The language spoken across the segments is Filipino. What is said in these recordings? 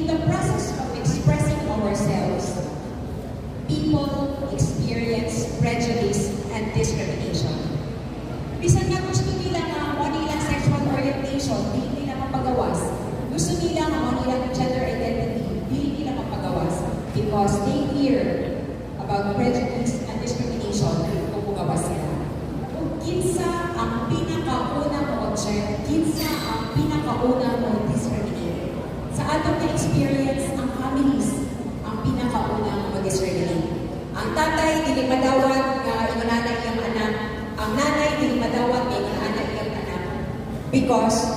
in the process of expressing ourselves, people experience prejudice and discrimination. Bisan nga gusto nila nga mo nilang sexual orientation, hindi nila mapagawas. Gusto nila nga mo nilang gender identity, hindi nila mapagawas. Because they hear about prejudice and discrimination kung magawas sila. Kung kinsa ang pinakauna mo object, kinsa ang pinakauna mo discriminate. Sa atong experience, ang families ang pinakauna mo discriminate. Ang tatay, dili madawat nga ingon nanay iyang anak. Ang nanay, dili madawat nga ingon nanay iyang anak. Because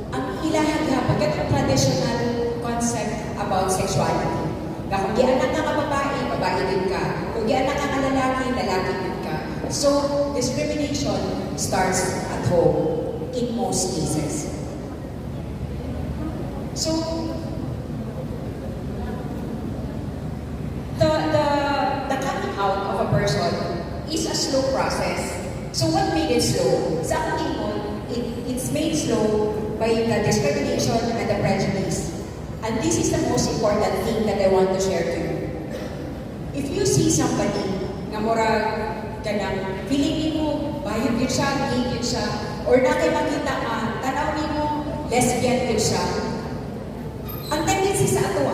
ang ilahan nga, pagkat traditional concept about sexuality. Kung gianak ka babae, babae din ka. Kung gianak ka lalaki, lalaki din ka. So, discrimination starts at home in most cases. So, the coming out of a person is a slow process. So, what made it slow? Sa akin it's made slow by the discrimination and the prejudice. And this is the most important thing that I want to share to you. If you see somebody na murag kanang feeling mo bayad yun siya, gay yun siya, or nakay makita ka, tanaw mo lesbian yun siya, ang tendency sa ato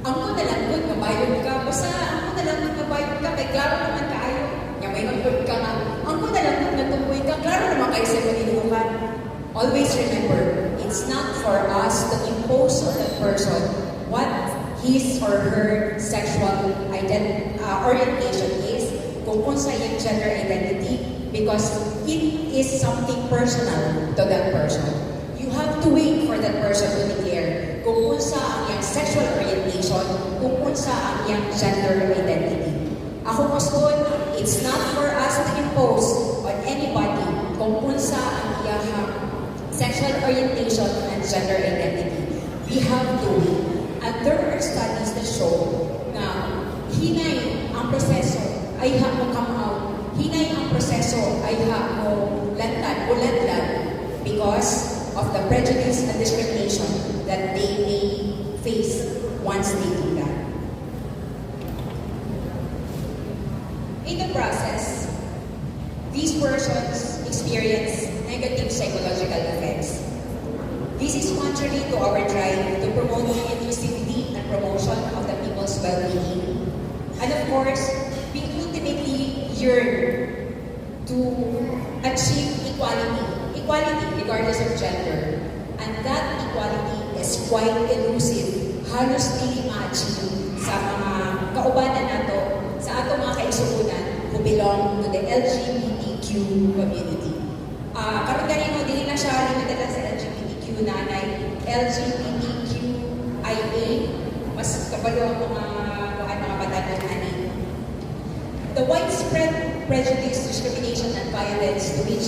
ang ko nalangkod na bayad ka, basta ang ko nalangkod na bayad ka, kay klaro naman kaayo, nga may nalangkod ka nga, ang ko nalangkod na tumboy ka, klaro naman kayo sa manilukan. Always remember, it's not for us to impose on that person what his or her sexual orientation is, kung unsa yung gender identity, because it is something personal to that person. You have to wait for that person to declare kung unsa ang yung sexual orientation, kung unsa ang yung gender identity. Ako masbon, it's not for us to impose on anybody kung unsa ang iyang sexual orientation and gender identity. We have to wait. And there are studies that show na hinay ang proseso ay mo come out. Hinay ang proseso ay mo ladlad because of the prejudice and discrimination that they may face once they do that. In the process, these persons experience negative psychological effects. This is contrary to our drive to promote inclusivity and promotion of the people's well-being. And of course, we ultimately yearn to achieve equality regardless of gender. And that equality is quite elusive. Halos dili ma-achieve sa mga kaubanan nato, sa ato mga kaigsuunan who belong to the LGBTQ community. Karon ganito, dili na siya limited lang sa LGBTQ nanay, LGBTQIA, mas kabalo ang mga batanon ani. The widespread prejudice, discrimination, and violence to which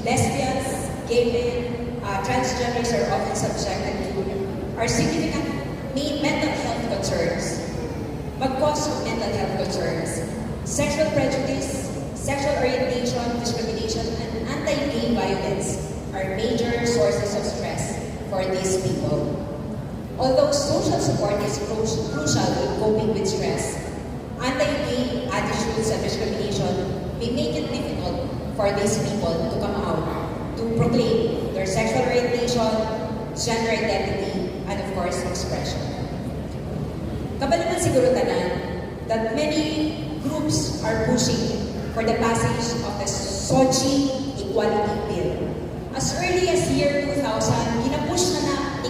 lesbians, gay men, transgenders are often subjected to are significant mental health concerns. Mag-cause of mental health concerns, sexual prejudice, sexual orientation, discrimination, and anti-gay violence are major sources of stress for these people. Although social support is crucial in coping with stress, anti-gay attitudes and discrimination may make it difficult for these people to come out, to proclaim their sexual orientation, gender identity, and of course, expression. Kabalaman siguro tanan that many groups are pushing for the passage of the SOGIE Equality Bill. As early as year 2000, ginapush na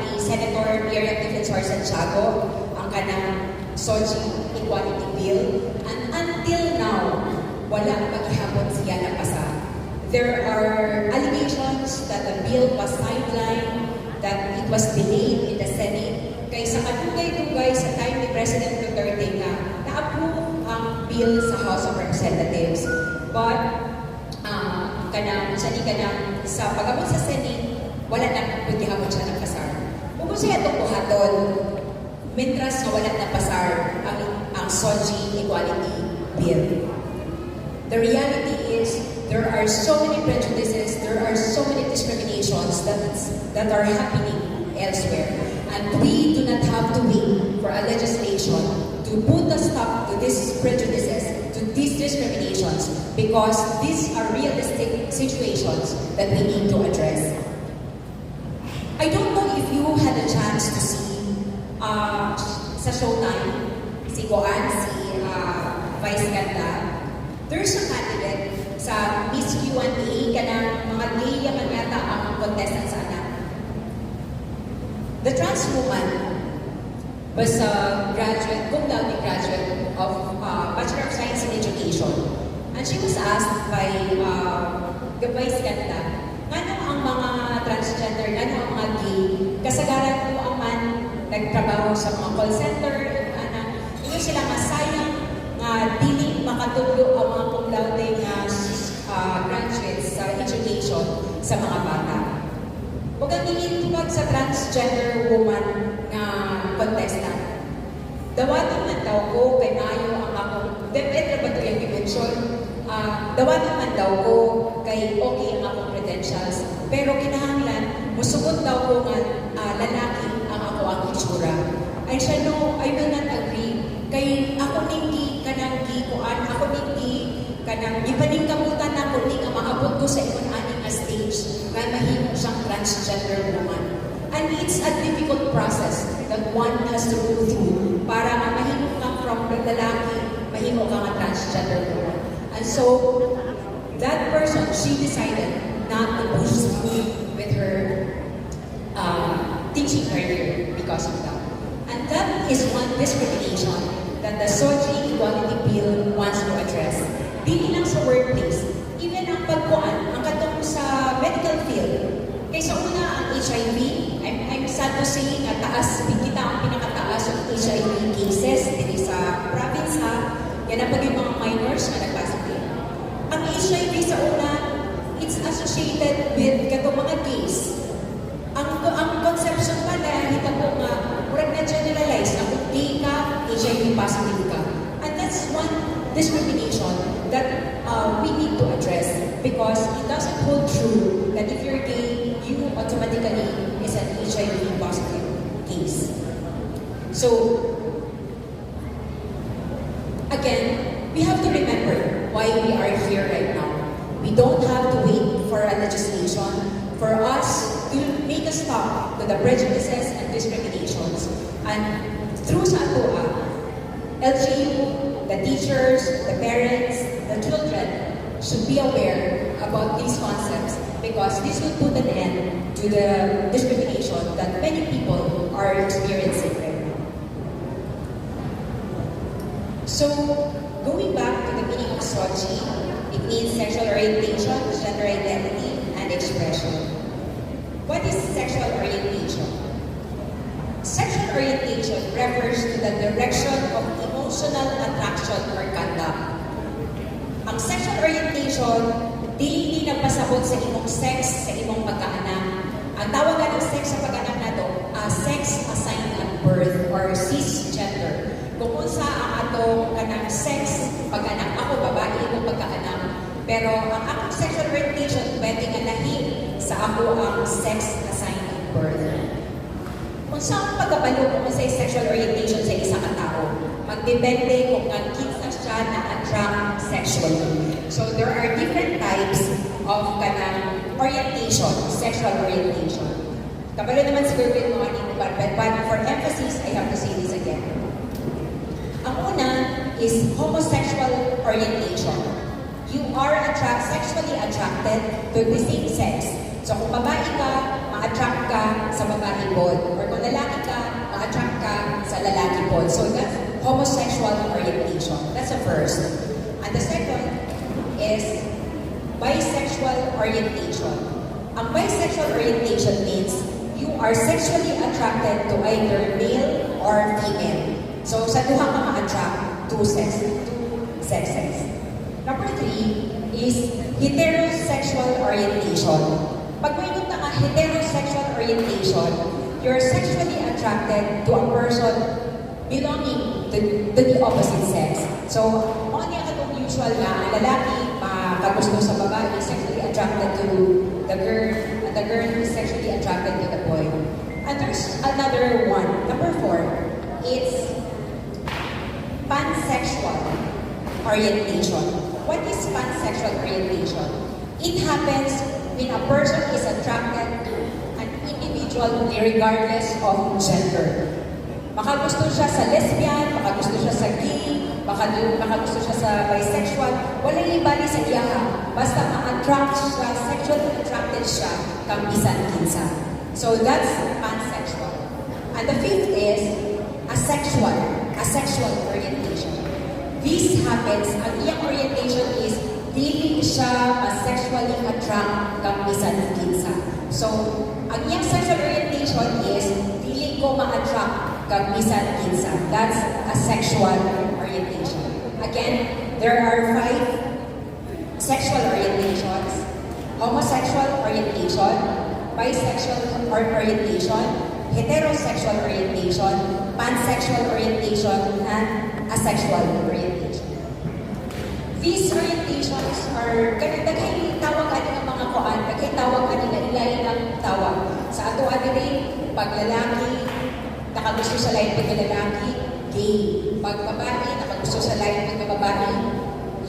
ni Senator Miriam Defensor Santiago ang kanang SOGIE Equality Bill, and until now, wala maghihapon siya na pasa. There are allegations that the bill was sidelined, that it was delayed in the Senate, kaya sa kadugay-dugay sa time ni President Duterte na na-approve ang bill sa House of Representatives. But, sa pag-abot sa Senate, wala na kundi hapon siya ng pasar. Kung siya itong buhaton, mentras na wala na pasar ang SOGIE Equality Bill. The reality is, there are so many prejudices, there are so many discriminations that are happening elsewhere. And And we do not have to wait for a legislation to put a stop to these prejudices, to these discriminations, because these are realistic situations that we need to address. I don't know if you had a chance to see sa showtime, si Goan, si Vice Ganda. There's a candidate sa Miss Q&A kanang mga gay yaman yata ang contestant sa anak. The trans woman was a graduate, cum laude graduate of Bachelor of Science in Education. And she was asked by Vice Ganda, ano ang mga transgender, ano ang mga gay, kasagaran mo ang man nagtrabaho sa mga call center, hindi sila masayang nga dili makatulog ang mga cum laude graduates sa education sa mga bata. Huwag ang nilitubag sa transgender woman na contestant. Dawatin man daw ko, kay maayo ang akong, depende ba ito yung dimension? Dawatin man daw ko, kay okay ang akong credentials, pero kinahanglan, musugot daw ko nga lalaki ang ako ang itsura. Ay siya, no, I will not agree. Kay ako ninggi, kanang gikuan, ako ninggi, kanang ipaningkamutan na ko, nga maabot ko sa iman-aning stage na mahimo siyang transgender woman. And it's a difficult process that one has to go through para nga mahimo kang from lalaki, mahimo kang transgender woman. And so, that person, she decided not to push through with her teaching career because of that. And that is one discrimination that the SOGIE Equality Bill wants to address. Dili lang sa workplace, even ang pagkuan, ang katong sa medical field. Kaysa una ang HIV, I'm sad to say na taas, kita ang pinakataas ng HIV cases dito sa province ha. Yan ang pag yung mga minors na nagpasitin. Ang HIV sa una, it's associated with katong mga case. Ang conception pala, hita po nga, murag na generalize na kung di ka, HIV positive ka. And that's one discrimination that we need to address because it doesn't hold true that if you're gay, you automatically is an HIV positive case. So, again, we have to remember why we are here right now. We don't have to wait for a legislation for us to make a stop to the prejudices and discriminations. And through sa atua, LGU, the teachers, the parents, the children should be aware about these concepts because this will put an end to the discrimination that many people are experiencing right now. So, going back to the meaning of SOGIE, it means sexual orientation, gender identity, and expression. What is sexual orientation? Sexual orientation refers to the direction of emotional attraction or conduct. Ang sexual orientation, dili nagpasabot sa imong sex, sa imong pagkaanak. Ang tawagan ng sex sa pag-anak na to, sex assigned at birth or cisgender. Kung unsa ang atong kanang sex pag-anak, ako babae ko pagkaanak. Pero ang akong sexual orientation pwede nga lahi sa ako ang sex assigned at birth. Kung saan pagkabalo kung sa sexual orientation sa isang tao, magdepende kung ang kinsa siya na-attract sexually. So there are different types of kanang orientation, sexual orientation. Kabalo naman siguro yung mga nito, but for emphasis, I have to say this again. Ang una is homosexual orientation. You are sexually attracted to the same sex. So kung babae ka, ma-attract ka sa babae pod. Or kung lalaki ka, ma-attract ka sa lalaki pod. So that's homosexual orientation. That's the first. And the second is bisexual orientation. Ang bisexual orientation means you are sexually attracted to either male or female. So sa duha ka ma-attract two sexes. Number 3 is heterosexual orientation. Pag may ka nga heterosexual orientation, you're sexually attracted to a person belonging to the opposite sex. So, mga niya katong usual na ang lalaki makagusto sa babae, sexually attracted to the girl, and the girl is sexually attracted to the boy. And there's another one, number 4, it's pansexual orientation. What is pansexual orientation? It happens when a person is attracted to an individual regardless of gender. Baka gusto siya sa lesbian, baka gusto siya sa gay, baka gusto siya sa bisexual, walang libali sa iya. Basta ma-attract siya, sexually attracted siya, kang bisan kinsa. So that's pansexual. And the 5th is asexual orientation. This happens, ang iyang orientation is dili siya ma-sexually attract kang bisan kinsa. So, ang iyang sexual orientation is dili ko ma-attract kang bisan kinsa. That's asexual orientation. Again, there are 5 sexual orientations: homosexual orientation, bisexual orientation, heterosexual orientation, pansexual orientation, and asexual orientation. These orientations are daghay tawag ani ng mga kuan, daghay tawag ani na ilain ang tawag. Sa ato ani pag lalaki nakagusto sa lain pagkalalaki, gay. Pag babae, nakagusto sa lain pagkababae,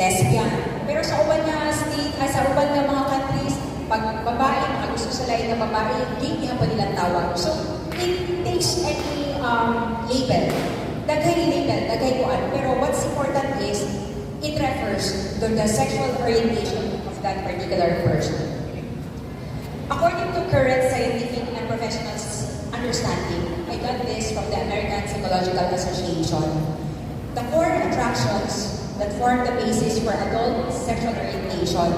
lesbian. Pero sa uban na state, sa uban na mga countries, pag babae, nakagusto sa lain na babae, gay niya pa nilang tawag. So, it takes any label. Daghay kuan. Pero what's important is, it refers to the sexual orientation of that particular person. According to current scientific and professional understanding, I got this from the American Psychological Association. The core attractions that form the basis for adult sexual orientation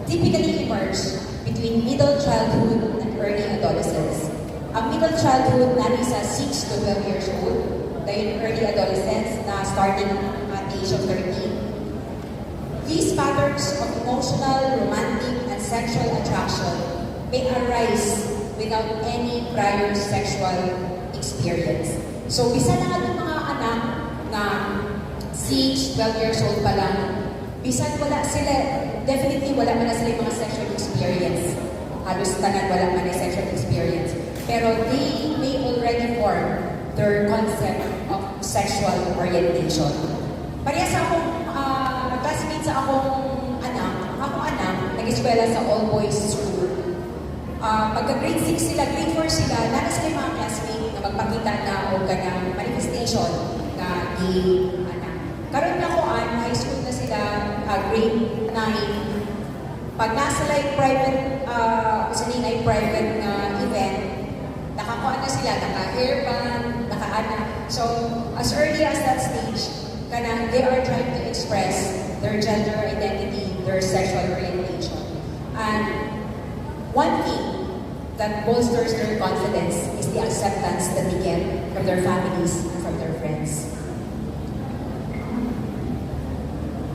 typically emerge between middle childhood and early adolescence. Ang middle childhood na sa 6 to 12 years old, dahil early adolescence na starting at age of 13. These patterns of emotional, romantic, and sexual attraction may arise without any prior sexual experience. So, bisa na nga mga anak na 6, 12 years old pa lang, bisan wala sila, definitely wala man na sila mga sexual experience. Halos tanan wala man na sexual experience. Pero they may already form their concept of sexual orientation. Pareha sa akong classmate sa akong anak, nag-eskwela sa all-boys school. Pagka grade 6 sila, grade 4 sila, nana sila yung mga classmate na magpakita na o ganang manifestation na gay anak. Karoon na ko high school na sila, grade 9. Pag nasa like private, private na event, nakakuha na sila, naka-hairband, naka-ana. So, as early as that stage, they are trying to express their gender identity, their sexual orientation. And one thing that bolsters their confidence is the acceptance that they get from their families and from their friends.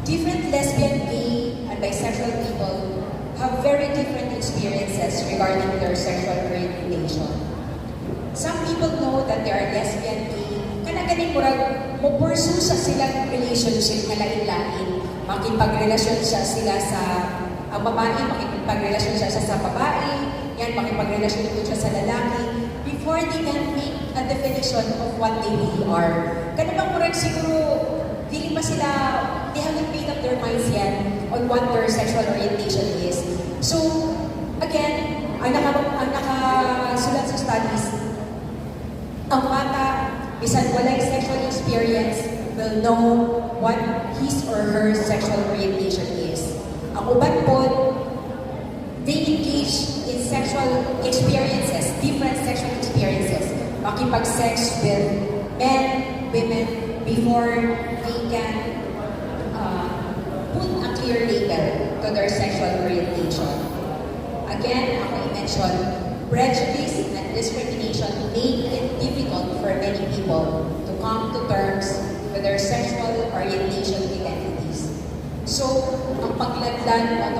Different lesbian, gay, and bisexual people have very different experiences regarding their sexual orientation. Some people know that they are lesbian, gay, kanagaling mo pursue sa silang relationship na lain-lain. Makipagrelasyon sila sa ang babae, makipagrelasyon siya sa babae, yan, makipagrelasyon siya sa lalaki, before they can make a definition of what they really are. Kanabang murag siguro, dili pa sila, they haven't made up their minds yet on what their sexual orientation is. So, again, ang nakasulat sa studies, ang bata, bisan walay sexual experience, will know what his or her sexual orientation is. Ang uban po, they engage in sexual experiences, different sexual experiences. Makipag-sex with men, women, before they can put a clear label to their sexual orientation. Again, ako i-mention, prejudice and discrimination make it difficult for many people to come to terms with their sexual orientation identities. So, ang pagladlan o ang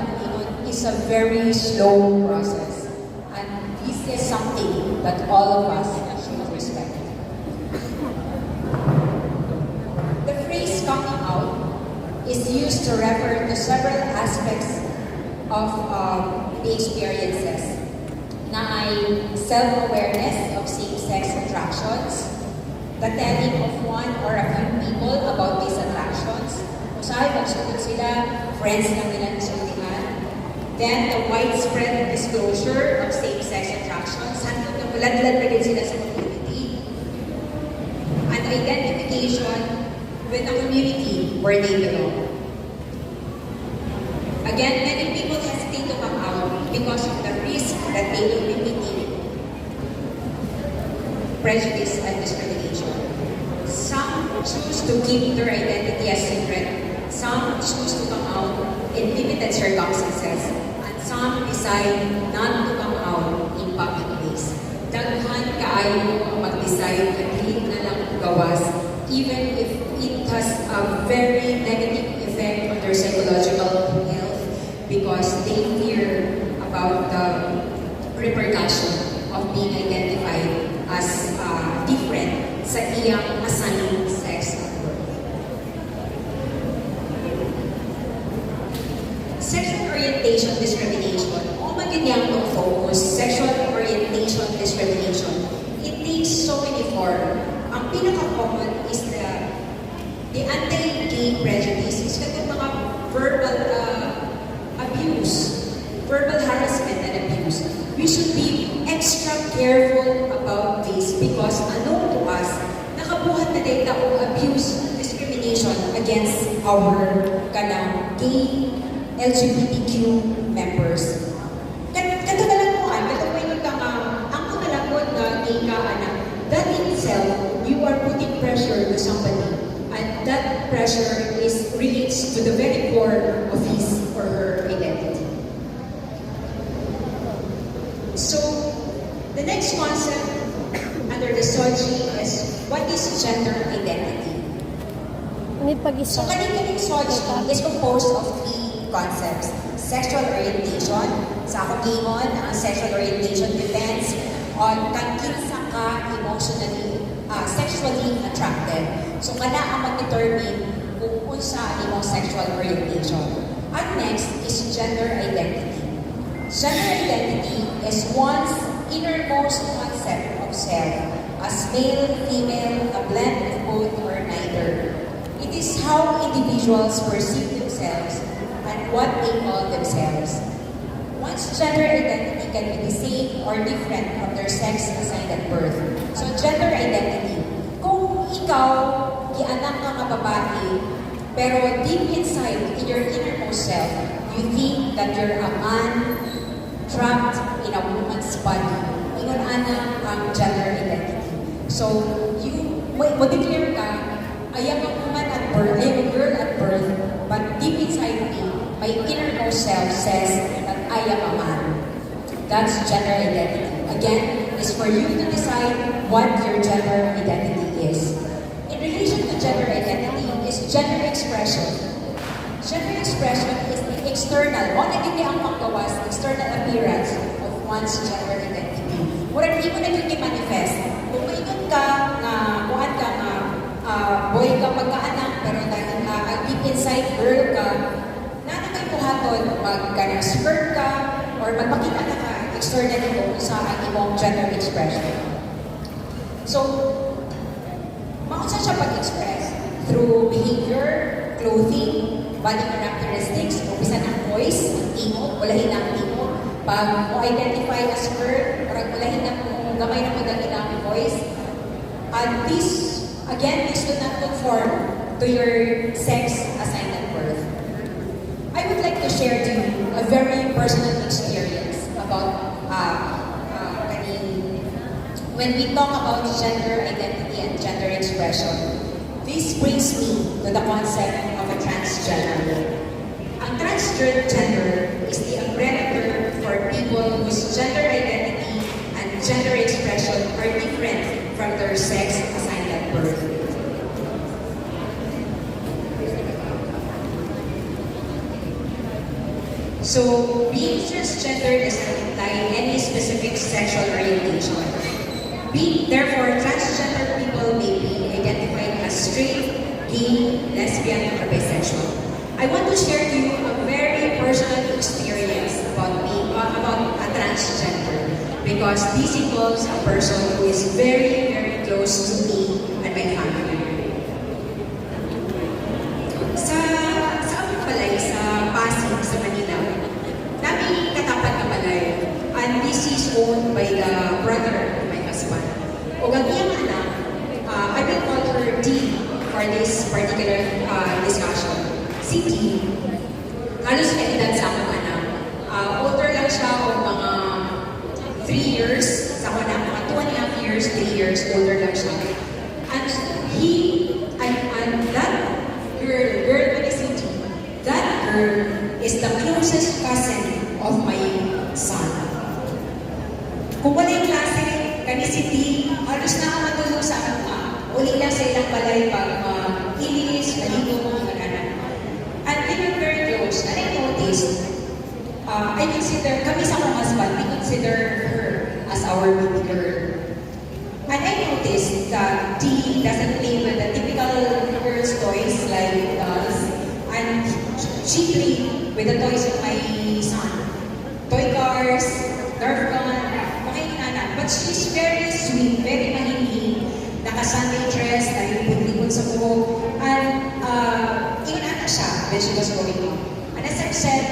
is a very slow process. And this is something that all of us should respect. The phrase coming out is used to refer to several aspects of the experiences. na ay self-awareness of same-sex attractions, the telling of one or a few people about these attractions, kung saan magsugod sila, friends lang nila nasultihan. Then, the widespread disclosure of same-sex attractions, hanggang namuladlad na din sila sa community. And identification with the community where they belong. Again, many people hesitate to come out because of the risk that they will be meeting prejudice and discrimination. Some choose to keep their identity a secret. Some choose to come out in limited circumstances. And some decide not to come out in public ways. Daghan kaayo ang mag-decide na dili na lang gawas, even if it has a very negative effect on their psychological health because they fear about the repercussion of being identified as different sa iyang assigned sex at work. Sexual orientation discrimination, o maganyang focus, sexual orientation discrimination, it takes so many forms. Ang pinaka-common is the anti-gay prejudice is katong mga verbal abuse, verbal harassment and abuse. We should be extra careful about this because unknown to us, nakabuhat na din taong abuse, discrimination against our gay LGBTQ members. Katagalan mo, katagalan ka nga, ang kakalakot na gay ka, anak, that in itself, you are putting pressure to somebody. And that pressure relates to the very core of his or her identity. So, the next concept under the SOGIE is what is gender identity? So, kanilang SOGIE is composed of three concepts. Sexual orientation, sa ako gingon, ang sexual orientation depends on kung kinsa ka emotionally, sexually attracted. So, kana ang mag-determine kung unsa imong sexual orientation. And next is gender identity. Gender identity is one's innermost concept of self, as male, female, a blend of both or neither. It is how individuals perceive themselves and what they call themselves. One's gender identity can be the same or different from their sex assigned at birth. So, gender identity. Kung ikaw, gianak ka nga babae, pero deep inside, in your innermost self, you think that you're a man trapped in a woman's body. Ingon ana ang gender identity. So, you, mo-declare ka, I am a woman at birth, I am a girl at birth, but deep inside me, my innermost self says that I am a man. That's gender identity. Again, it's for you to decide what your gender identity is. In relation to gender identity is gender expression. Gender expression is the external, o nagiging ang panggawas, external appearance of one's gender identity. Murag hindi mo nagiging manifest. Kung maingon ka na, kuhan ka nga, boy ka pagkaanak, pero dahil deep inside girl ka, na may buhaton, mag-ganang skirt ka, or magpakita na ka externally kung sa imong gender expression. So, maunsa siya pag-express through behavior, clothing, body characteristics, umpisa ng voice, tingog, walahin ang tingog. Pag mo-identify as girl, parang walahin na kung gamay na mo dahil ang voice. And this, again, this do not conform to your sex assigned at birth. I would like to share to you a very personal experience about when we talk about gender identity and gender expression. This brings me to the concept of a transgender. Ang transgender is the umbrella term for people whose gender identity and gender expression are different from their sex assigned at birth. So, being transgender does not imply any specific sexual orientation. Therefore, transgender people may be identified as straight, gay, lesbian, or bisexual. I want to share to you a very personal experience about a transgender because this involves a person who is very, very close to me and my family. Sa aming balay, sa Pasig, sa Manila, namin katapat na balay. And this is owned by the brother of my husband. O ang iyang anak, I will call her T for this particular discussion. Si T, halos kaedad sa akong anak. Older lang siya o mga 3 years sa ako na, mga 2.5 years, 3 years older lang siya. And that girl na si T, that girl is the closest cousin of my son. Kung wala yung klase, kani si T, halos na matulog sa akin ka. Uli lang sa ilang balay pag ilinis, maligo, mga ganan. And we were very close. And I noticed, I consider, kami sa akong husband, we consider her as our baby girl. And I noticed that T doesn't play with the typical girl's toys like dolls. And she played with the toys of my son. Toy cars, Nerf gun, but she's very sweet, very mahilig. Naka-Sunday dress, nalipod-lipod sa buhok. And inana siya when she was growing up. And as I've said,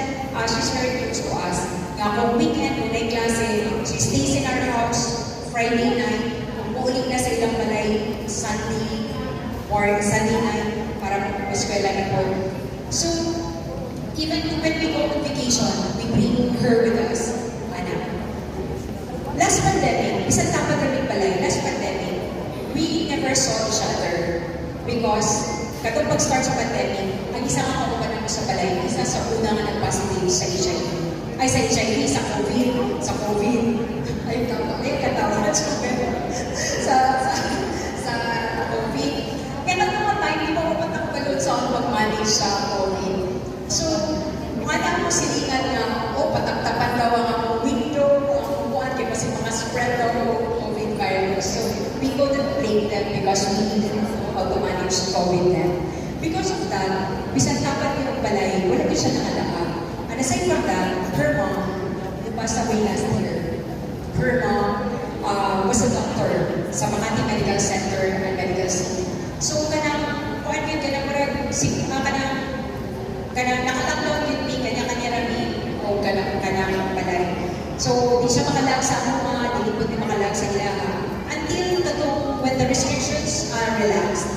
she's very close to us. Nga kung weekend, kung may klase, she stays in our house Friday night. Umuuling na sa ilang balay Sunday or Sunday night para mag-eskwela na po. So, even when we go on vacation, we bring her with us. Last pandemic, isang tapat kami balay, last pandemic, we never saw each other because katong pag-start sa pandemic, ang isang kakupan namin sa balay, isa sa unang nag-positive sa HIV. Ay, sa HIV, sa COVID. Ay, katawa na sa COVID. Kaya nagkamatay, hindi mo mapatang balon sa pag-manage sa COVID. So, alam mo silingan nga, pataktapan daw ang window, kasi mga spread daw COVID virus. So, we couldn't blame them because we didn't know how to manage COVID then. Because of that, bisan tapat yung balay, wala din siya nakalaka. And aside from that, her mom, who passed away last year, her mom was a doctor sa Makati Medical Center and Medical City. So, kanang nakalockdown yun ni kanya-kanya rami o kanang balay. So, di siya makalag sa mga, dilipod di makalag sa ilaha. Until when the restrictions are relaxed,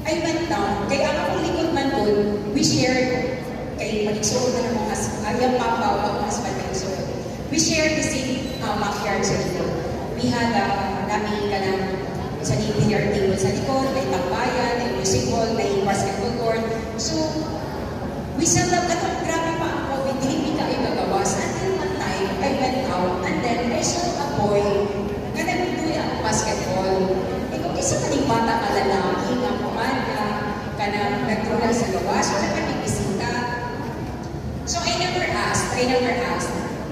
I went down. Kaya ang likod man doon, we shared, kay maligsoon na ng mga yung papa o mga husband maligsoon. We shared the same backyard sa likod. We had namin ka ng sa billiard table sa likod, may tambayan, may music hall, may basketball court. So, we set up, grabe pa ang COVID, hindi ka ay magawas. Until one time, I went out, and then I saw a boy, na nagtuloy ang basketball. Kung isa ka ning bata ka lalaki, nga kumanda, ka na nagtuloy sa gawas, wala ka ning bisita. So I never asked.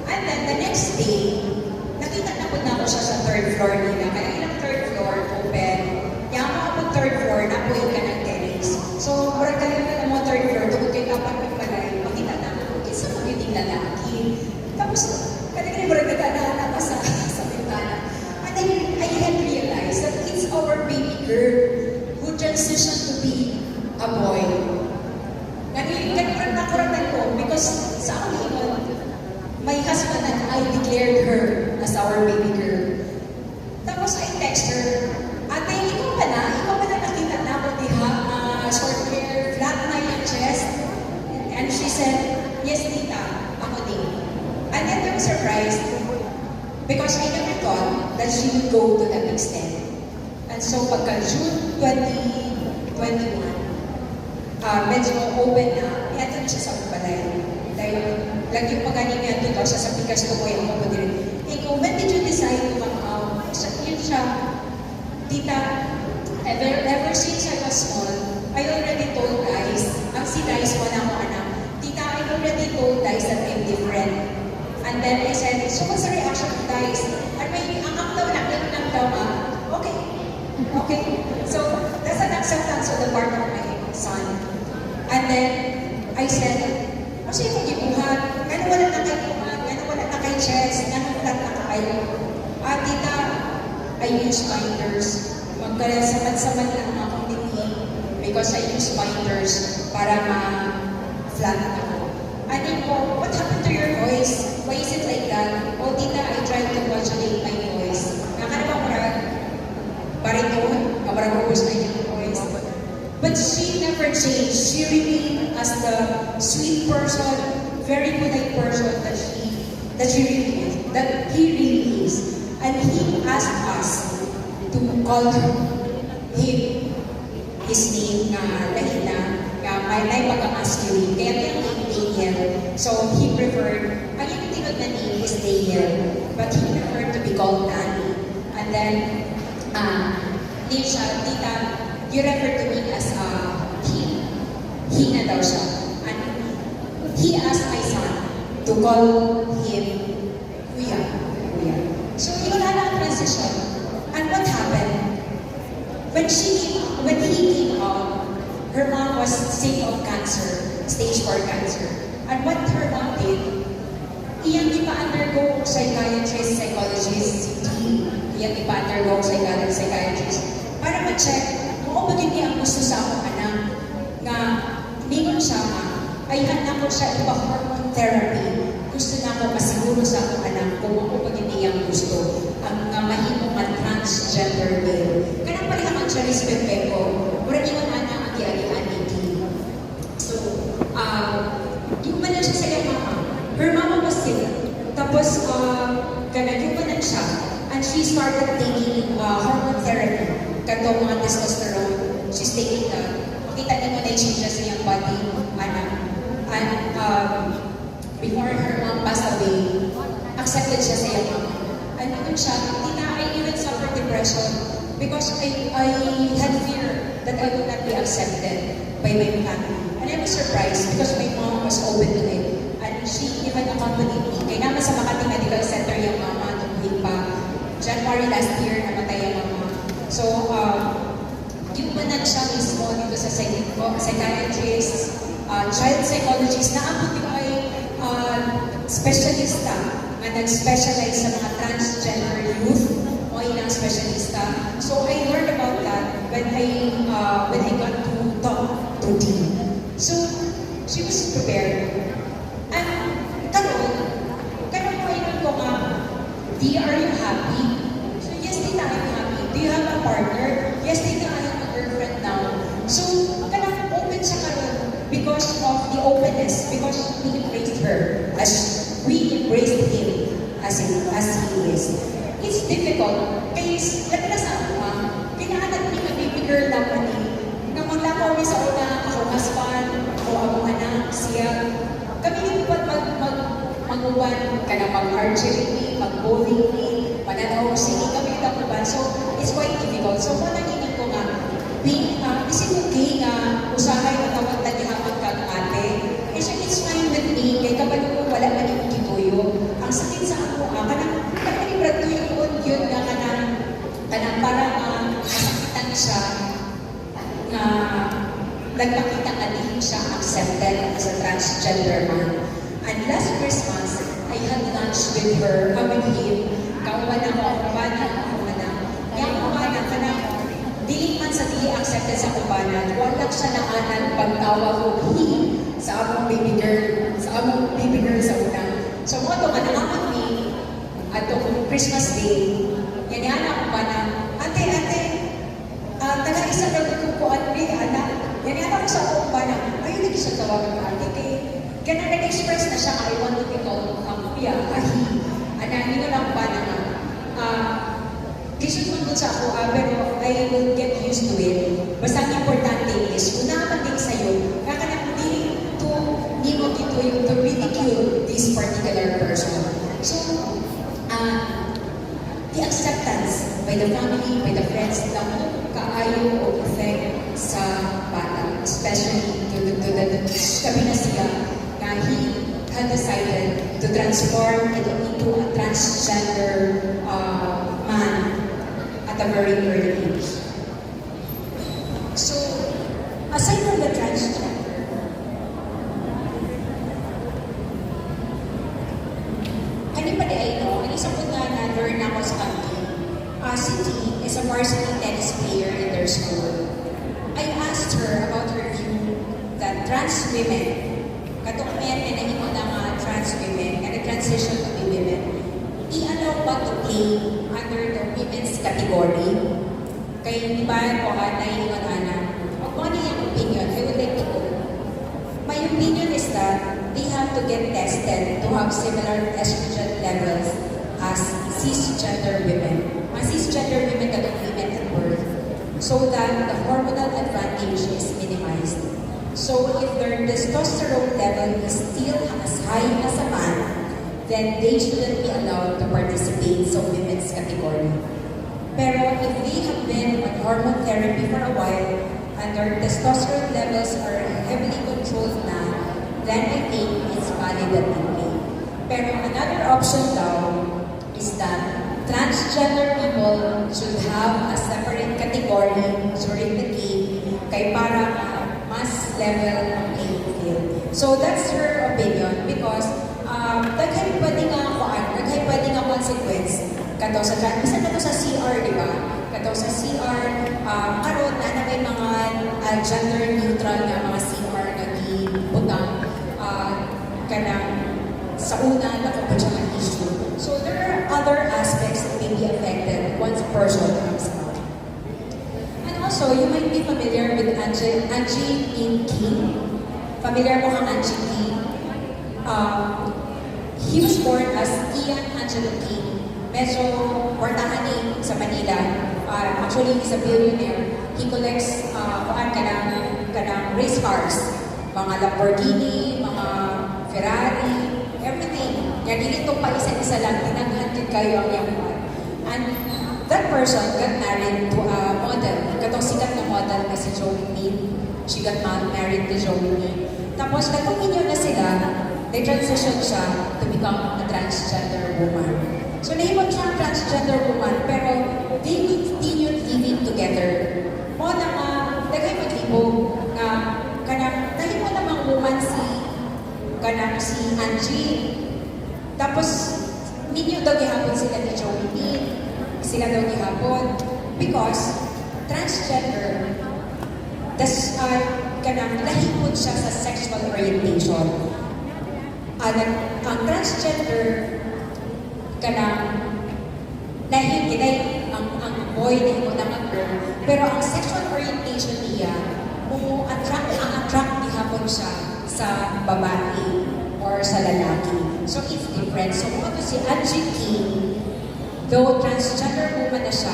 And then the next day, nakita na po na ako siya sa third floor nila. Kaya ilang third floor, open. Kaya ako third floor, napuhin ka ng terrace. So, murag ka lang mo third floor, tungkol kay kapat ng balay, makita na ako, isa mag-yung lalaki. Tapos, kanina murag nagkadaan ako sa bintana. And then, I had realized that it's our baby girl who transitioned to be a boy. Ganun nakuratan ko because sa akin, my husband and I declared her as our baby girl. Tapos, I text her, ate, ikaw ba na nakita na ako diha, short hair, flat na yung chest. And she said, yes, tita, ako din. And then I was surprised because I never thought that she would go to that extent. And so pagka June 2021, medyo open na, iatan siya sa balay. Dahil lagi yung pagani niya dito siya sa pikas ko yung ako din. Ikaw, when did you decide to come out? Yun siya, tita, ever since I was small, I already told guys, ang si guys mo na ako anak, tita, I already told guys that I'm different. And then I said, so what's the reaction of guys? And may ang daw okay. So that's an acceptance on the part of my son. And then I said, kasi yung gibuhat, gano'n wala na kayo kumat, gano'n wala na kayo chest, gano'n wala na kayo. use binders. Magkasapat-sapat lang ang aking technique because I use binders para ma-flat ako. And then po, what happened to your voice? Why is it like that? Oh, tita, I tried to modulate my voice. Nakarap ako na bariton, kabaragobos na yung voice. But she never changed. She remained as the sweet person, very polite person that he really is. And he asked us to call him his name na Lahina, my life pag-masculine. Kaya ito yung name Daniel. So he preferred, ang yung tinod na name is Daniel, but he preferred to be called Nani. And then, name siya, tita, you refer to me as he. He na daw siya. And he asked my son to call him Kuya. So, yun na ang transition. And what happened? When he came out, her mom was sick of cancer, stage 4 cancer. And what her mom did, iyang ipa-undergo psychiatrist, psychologist, iyang ipa-undergo psychiatrist, para ma-check kung ba niya ang gusto sa akong anak nga ningon siya ay handa ko siya ipa-hormone therapy. Gusto na ako masiguro sa akong anak kung ako ba niya ang gusto ang mahimong at transgender male. Kanang palihaman siya respeto ko, mura niyo anak ang kialian ni. So, yumanan siya sa iyang mama. Her mama was sick. Tapos, yumanan siya. And she started taking hormone therapy. Kanto mga testosterone. She's taking that. Kita niyo na changes sa iyang body, anak. And before her mom passed away, accepted siya sa iyang mama. And yun siya, I even suffered depression because I had fear that I would not be accepted by my family. And I was surprised because my mom was open to it. And she even accompanied me. Kaya naman sa Makati Medical Center yung mama nung week pa. January last year, namatay ang mama. So, yung manan siya mismo dito sa psychiatrist, child psychologist, na ako din ay specialista na nag-specialize sa mga transgender youth o ilang specialista. So I learned about that when I got to talk to Dee. So she was prepared. And karon ko nga, Dee, are you happy? So yes, tita, I'm happy. Do you have a partner? Yes, tita, I have a girlfriend now. So kanang open siya karon because of the openness, because we embraced her as we embraced him as he is. It's difficult. Kaya lahat na sa ako kinahanap ni baby girl naman na maglakaw ni sa una, ako husband, ako ang anak, siya. Kami yung mag-uwan, ka na mag-archery, mag-bowling, pananaw, sige kami yung tapuban. So, it's quite difficult. So, kung nakinig ko nga, is it okay na usahay na tawag na nihapag kang ate? It's fine with me, kaya kapag ko wala man yung kituyo. Ang sakit sa ako, kanang librad tuyo yun na kanang para masakitan siya na nagpakita ka din siya accepted as a transgender man. And last Christmas, I had lunch with her, with him, kauwan ako, kubanan. Yang kubanan ka na, dili man sa dili accepted sa kubanan, wala siya naanan pagtawa ko, sa among baby girl sa una. So mo ito, manangaman ni atong Christmas Day, yan ako ba na, ate, taga isa daw ko anak, yan ako sa ako ba na, ayun naging sa tawagan ko, ate, kaya nag-express na siya, I want to be called kuya, ahi, hindi ko lang ba na, gisod mo sa ako, pero I will get used to it. Basta ang importante is, kung nakapating sa'yo, to ridicule this particular person. So, the acceptance by the family, by the friends, na kaayo o effect sa bata, especially to the sabi na siya na he had decided to transform into a transgender man at a very early age. So, aside from the transgender, ano pa di ay no, ang isang po na learn ako sa country, si T school. I asked her about her view that trans women, katong men na nahimo na mga trans women, na transition to be women, i-allow ba to play under the women's category? Kaya di ba ko naiingon ana? Kung ano yung opinion, I would like to go. My opinion is that they have to get tested to have similar estrogen levels as cisgender women. Mga cisgender women katong women at birth, so that the hormonal advantage is minimized. So if their testosterone level is still as high as a man, then they shouldn't be allowed to participate sa women's category. Pero if they have been on hormone therapy for a while and their testosterone levels are heavily controlled na, then I think it's valid that they play. Pero another option daw is that transgender people should have a separate category during the game kay para mas level ang playing field. So that's her opinion because daghay pwede nga consequence kato sa trans, kato sa CR, di ba? Kato sa CR, karon na may mga gender neutral na mga CR na gibutang kanang sa una na ko siya ang issue. So there are other aspects that may be affected once a person comes out. And also, you might be familiar with Angie King. Familiar mo kang Angie King? He was born as Ian Angelo King. Medyo portahan sa Manila. Actually, he's a billionaire. He collects kanang race cars. Mga Lamborghini, mga Ferrari, everything. Yan, hindi itong paisa-isa lang, tinaghantin kayo ang iyong one. And that person got married to a model. Katong sikat na model na si Joey Dean. She got married to Joey Dean. Tapos, nagpapinyo na sila, they transition siya to become a transgender woman. So, naimod siya ang transgender woman, pero they continued living together. Mo na nga, dagay maglibog na kanang, dahil mo namang woman si Angie. Tapos, ninyo daw gihapon sila ni Joey Dean. Sila daw gihapon. Because, transgender, kanang nahipon siya sa sexual orientation. Ang transgender, kanang nahihinay ang boy na imo ng girl. Pero ang sexual orientation niya, ang attract gihapon siya sa babae or sa lalaki. So it's different. So kung ito si Angie King, though transgender woman na siya,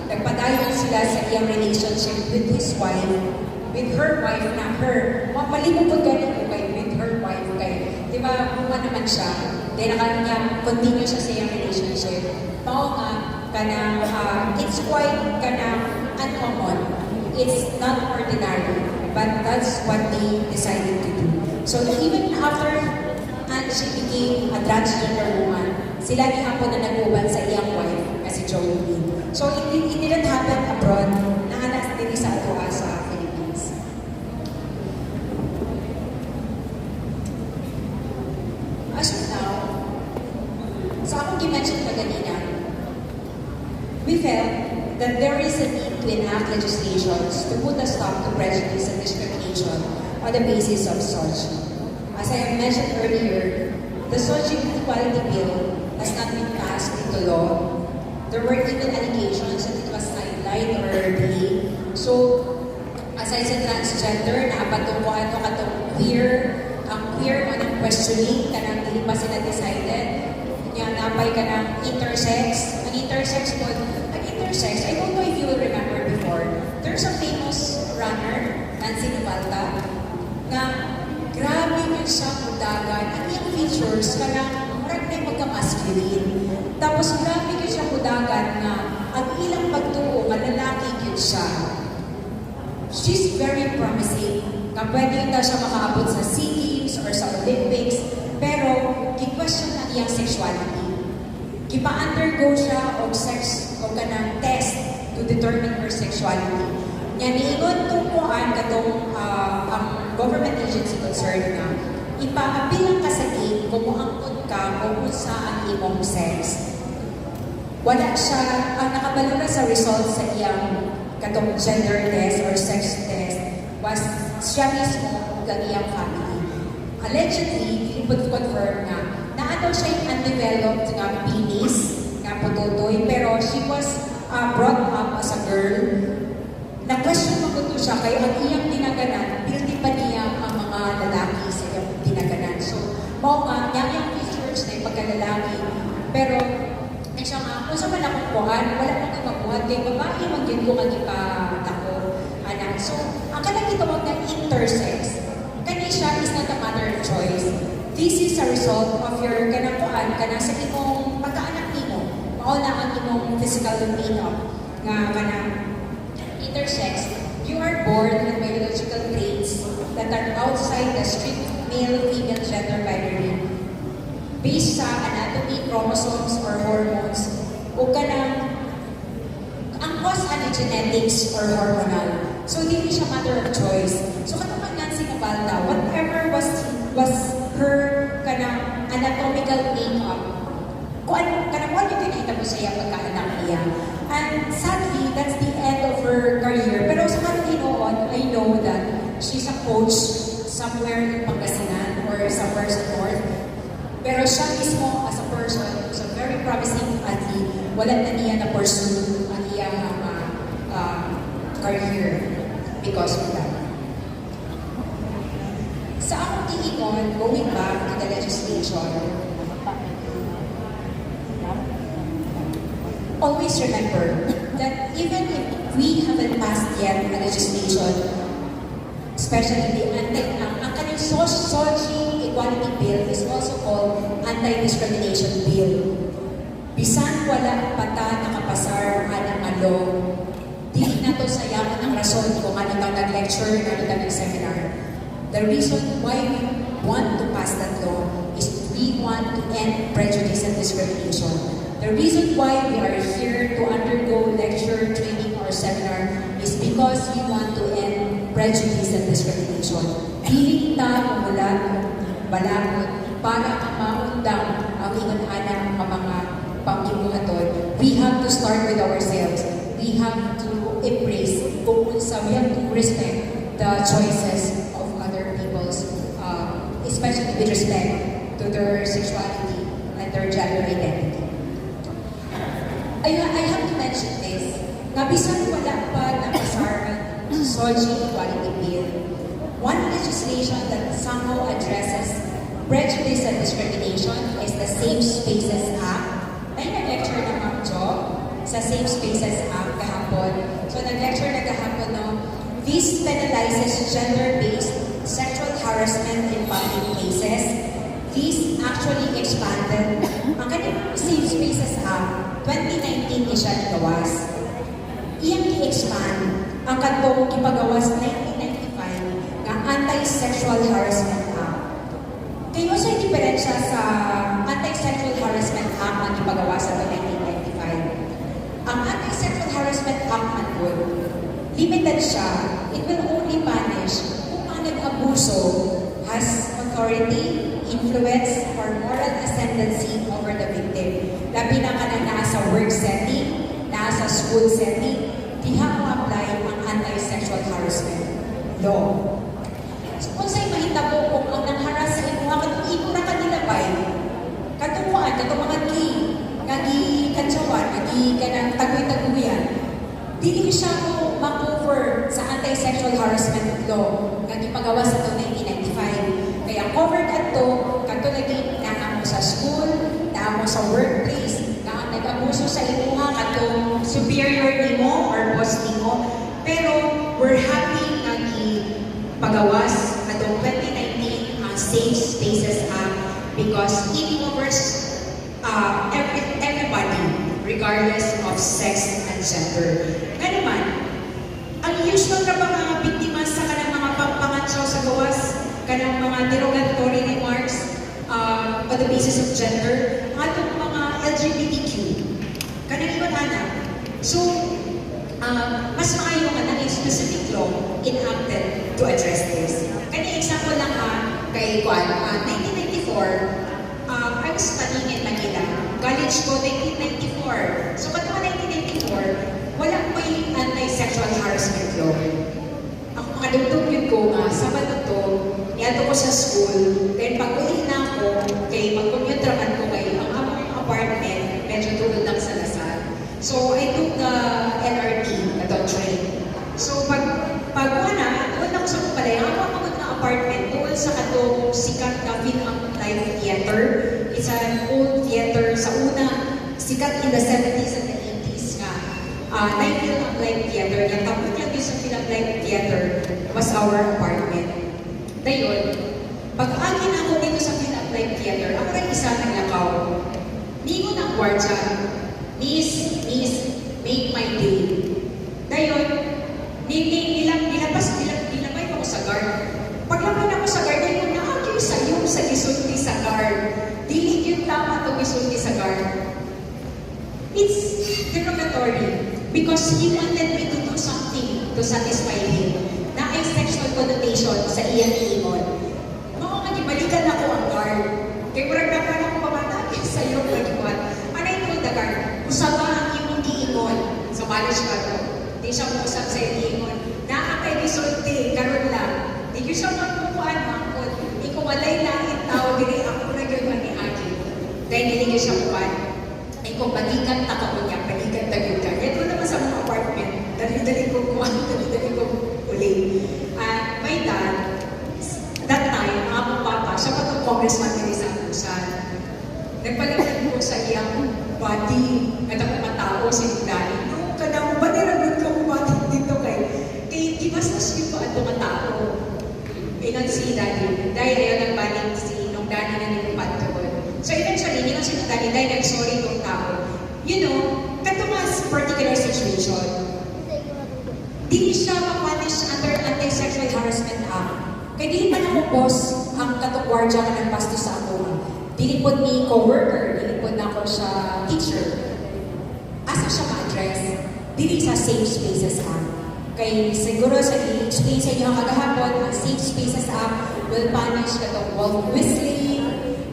nagpadayon sila sa iyang relationship with his wife, with her wife na her. Malibog ko ganun ko kayo with her wife kayo. Di ba, woman naman siya. Then niya continue siya sa iyang relationship. Mao nga, it's quite uncommon. It's not ordinary. But that's what they decided to do. So even after Angie became a transgender woman, sila ni hapon na nag-uban sa iyang wife na si Joey Dean. So it didn't happen abroad, nahanas din sa atua sa Philippines. As of now, sa akong gimension na ganina, we felt that there is a need to enact legislations to put a stop to prejudice and discrimination on the basis of SOGIE. As I have mentioned earlier, the SOGIE Equality Bill has not been passed into law. There were even allegations that it was sidelined or delayed. So, aside sa transgender, naapatungkuhan ko katong ang queer man ang questioning, kanang hindi pa sila decided. Yan, napay ka ng intersex. Ang intersex, I don't know if you will remember before, there's a famous runner, Nancy Nubalta, na grabe yun siya kudagan. Ang iyang features, kanang murag na magka-masculine. Tapos grabe yun siya kudagan na ang ilang pagtuo, malalaki yun siya. She's very promising. Na pwede yun daw siya makaabot sa SEA Games or sa Olympics, pero ki-question ang iyang sexuality. Kipa-undergo siya og sex o kanang test to determine her sexuality. Yan, niingon tungkuan katong ang government agency concerned na ipa-appeal ka sa game kung muangkot ka kung sa ang imong sex. Wala siya, nakabalo na sa results sa iyang katong gender test or sex test was siya mismo ug ang iyang family. Allegedly, confirm na naano siya yung undeveloped nga penis, nga pututoy, pero she was brought up as a girl. Na-question mo ko siya kaya ang iyang dinaganan, building pa niya ang mga lalaki sa iyang dinaganan. So, mao nga, yung features na yung pagkalalaki. Pero, ay siya nga, kung sa man akong buhan, wala akong mabuhat, kay babae, mag-yun ko magipatako, anak. So, ang kanang gitawag na intersex, kani siya is not a matter of choice. This is a result of your kanakuan, kana sa imong pagkaanak nimo. Mao na ang imong physical makeup nga kanang intersex. You are born with biological traits that are outside the strict male-female gender binary based sa anatomy, chromosomes, or hormones. O kanang ang cause ani genetics or hormonal. So, hindi siya matter of choice. So, katapang Nancy Nabalta, whatever was her kanang anatomical makeup, kung kanang what yung kinita mo sa iya pagkaanak niya. And sadly, that's the end of her career. Pero sa kanang noon, I know that she's a coach somewhere in Pangasinan or somewhere sa North. Pero siya mismo, as a person, was a very promising athlete. Wala na niya na pursue ang iyang career because of that. Sa akong tiingon, going back to the legislation, always remember that even if we haven't passed yet a legislation, especially the ang kanyang SOGIE Equality Bill is also called Anti-Discrimination Bill. Bisan wala pata nakapasar anang alo, di na to sayaman ang rason kung ano ka nag-lecture, ano ka nag-seminar. The reason why we want to pass that law is we want to end prejudice and discrimination. The reason why we are here to undergo lecture, training, or seminar is because we want to end prejudice and discrimination. Dili ta mula balagot para maundang ang ingon-ana ang mga panghimuhaton. We have to start with ourselves. We have to embrace, we have to respect the choices of other people's, especially with respect to their sexuality and their gender identity. I have to mention this, nga bisan wala pa napasar ang SOGIE Equality Bill, one legislation that somehow addresses prejudice and discrimination is the Safe Spaces Act. May nag-lecture na Ma'am Jo sa Safe Spaces Act kahapon. So nag-lecture na kahapon, no? This penalizes gender-based sexual harassment in public places. This actually expanded. Ang kanyang Safe Spaces Act, 2019 siya nagawas. Iyang i-expand ang katong ipagawas 1995 ng Anti-Sexual Harassment Act. Kayo sa diferensya sa Anti-Sexual Harassment Act na ipagawas sa 1995. Ang Anti-Sexual Harassment Act man po, limited siya. It will only punish kung ang nag-abuso has authority, influence, or moral ascendancy over the victim. Labi na ka na nasa work setting, nasa school setting, diha mo apply ang anti-sexual harassment law. So, kung sa'yo mahitabo kung ang nangharas sa imo, katong imo na kanilabay, katumuan, katong mga kantsawan, kanang tagoy-taguyan, dili siya mo ma-cover sa anti-sexual harassment law nga ipagawa sa 1995. Kaya covered ato, kato lagi naa mo sa school, naa mo sa workplace, naa nag-abuso sa imuha katong superior nimo or boss nimo. Pero we're happy nga pagawas atong 2019 ang Safe Spaces Act because it covers everybody regardless of sex and gender. Nga naman, ang usual na ba mga biktima sa kanang mga pangpangantsaw sa gawas, kanang mga derogatory remarks on the basis of gender, atong mga LGBTQ. Kanang iba na. So, mas maayo nga na specific law enacted to address this. Kani example lang kay 1994, I was studying in Manila. College ko, 1994. So, katong 1994, wala may anti-sexual harassment law. Ang makadugtog yun ko nga, sa to, niyato ko sa school, then pag uwi na ako, kay mag-commute naman ko kay ang aming apartment, medyo tulad lang sa Lasal. So, I took the LRT, the train. So, pag doon ako sa Kupalay, ang mga na apartment, doon sa katong sikat na Film Live Theater. It's an old theater sa una, sikat in the 70s and the 80s nga. Film Live Theater, yung tapos lang yung sa Film Live Theater was our apartment. Dayon, pag-agin ako dito sa Film Live Theater, ako rin isa naglakaw. Ningo ng gwardya, Miss, make my day. Dayon, nilabay ako sa guard. Paglaban ako sa guard, ayun na ako sa gisulti sa guard. Dili yung tama to gisulti sa guard. It's derogatory because he wanted me to do something to satisfy him. Na ay sexual connotation sa iyang ingon. Mao nga gibalikan ako ang guard. Kay murag na pa ako pamatake sa iyo pagkuan. Anay ko the guard. Usaba ang imong giingon sa college ka to. Di siya mo usap sa ingon. Naa kay gisulti karon lang. Di siya magkukuan mangkot. Ikaw walay langit tao diri ako ra gyud man ni Aki. Dahil dili siya kuan. Ikaw balikan ta ka unya, balikan ta gyud ka. Ito naman sa mga apartment. Dali-dali ko kuan, dali-dali ko uli. And my dad, that time, ang akong papa, siya pa itong congressman din sa Abusan. Nagpalitan ko sa iyang body, at ang mga tao, si Dani. No, kada mo ba niragot ka mo body dito kay ibastos yun pa at mga tao. Ilan si Dani. Dahil ayaw nagbaling si nung Dani na nilipat ko. So eventually, hindi si Dani, dahil nag-sorry itong tao. You know, katumas particular situation, di siya mapunish under Anti-Sexual Harassment Act. Kaya dili pa na boss ang katugwardya na nagpasto sa ako. Dili po ni co-worker, dili po na ako siya teacher. Asa siya ma-address? Dili sa Safe Spaces Act. Kaya siguro sa i-explain sa inyo kagahapon, ang Safe Spaces Act will punish katong wolf whistling,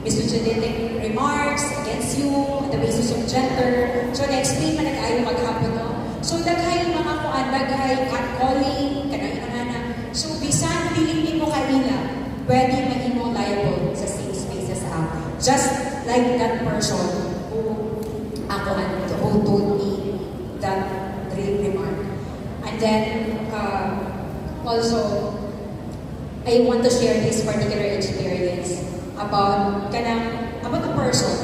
misogynistic remarks against you on the basis of gender. So na-explain man nag-ayo kagahapon, no? So daghay mga kuan, daghay catcalling, kanang-kanana. So bisan dili mo kanila, pwede mahimo liable sa Safe Spaces Act. Just like that person who told me that remark. And then also I want to share this particular experience about a person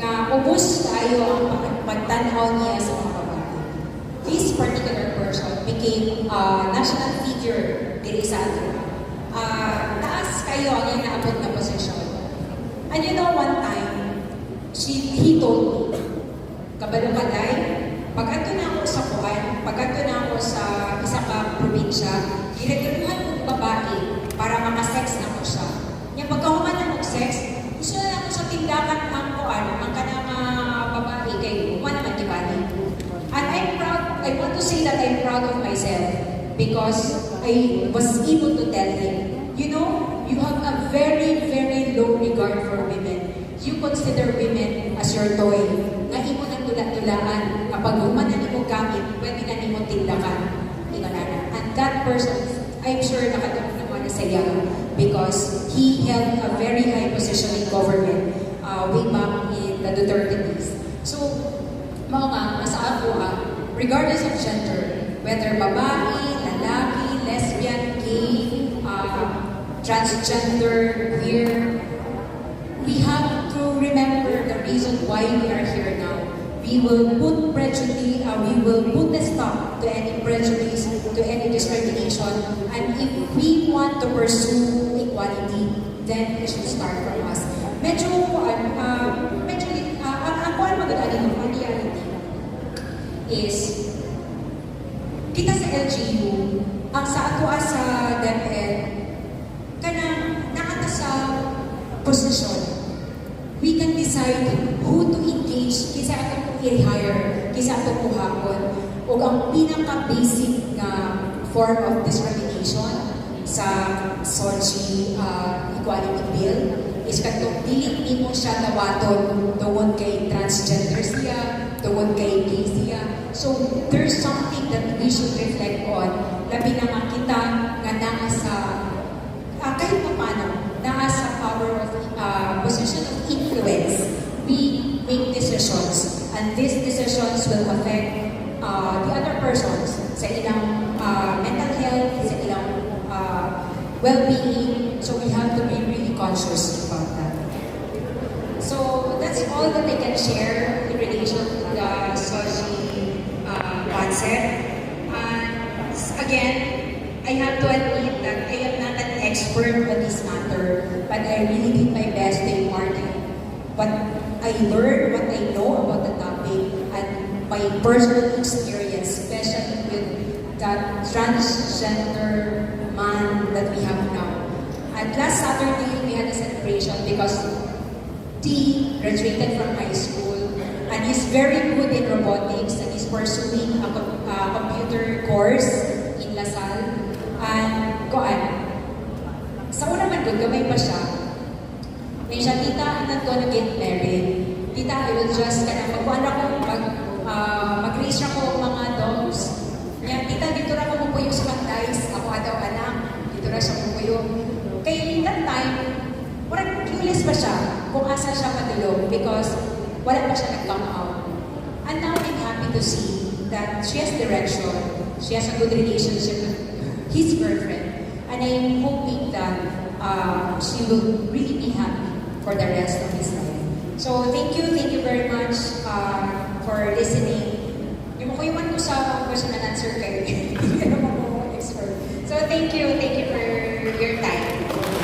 nga ubos tayo ang pagtanaw niya sa mga babae. This particular person became a national figure diri sa atin. Taas kayo ang iyang naabot na posisyon. And you know, one time, he told me, kabalo ka day, pag-ato na ako sa kuhan, pag-ato na ako sa isa ka probinsya, ginagaluhan kong babae para makasex na ko siya. Yung pagkahuman na sex, gusto na ako sa tindakan ang kuhan, ang kanang babae kayo, human naman kibali. And I'm proud, I want to say that I'm proud of myself because I was able to tell him, you know, you have a very, very low regard for women. You consider women as your toy. Nga imo nang tula-tulaan. Kapag human na nimo gamit, pwede na nimo tindakan. And that person, I'm sure nakatulong naman na sa iyo because he held a very high position in government way back in the Duterte days. So, mga nasa ako, regardless of gender, whether babae, lalaki, lesbian, gay, transgender, queer, we have to remember the reason why we are here now. We will put prejudice, we will put a stop to any prejudice, to any discrimination, and if we want to pursue equality, then it should start from us. Medyo, ang kuwan magandang reality is, kita sa LGU, ang sa ato sa DepEd, kanang nakata sa posisyon, we can decide who to engage kisa atong i-hire, kisa atong kuhakon, o ang pinaka-basic na form of discrimination sa SOGIE Equality Bill is katong dili nimo siya tawaton tungod kay transgender siya, tungod kay gay siya. So there's something that we should reflect on. Labi na nga kita nga naa sa kahit pa paano, naa sa power of position of influence, we make decisions. And these decisions will affect the other persons sa ilang mental health, sa ilang well-being. So we have to be really conscious about that. So that's all that I can share in relation to the SOGIE concept. And again, I have to admit that I am not an expert on this matter, but I really did my best to impart what I learned, what I know about the topic, and my personal experience, especially with that transgender man that we have now. And last Saturday, we had a celebration because T graduated from high school and he's very good in robotics and he's pursuing a computer course in LaSalle. And sa una man doon, gamay pa siya. May siya, tita, I'm not gonna get married. Tita, I will just magkuhan ako, mag-raise ako mga dogs. Yan, tita, dito na ako mapuyo sa kandays. Ako daw anak, dito na siya mapuyo. Kaya that time, parang clueless pa siya kung asa siya matulog because wala pa siya nag-come out. And now I'm happy to see that she has direction, she has a good relationship with his girlfriend. And I'm hoping that she will really be happy for the rest of his life. So thank you very much for listening. Yung ko sa question and answer kayo. Hindi naman ako expert. So thank you.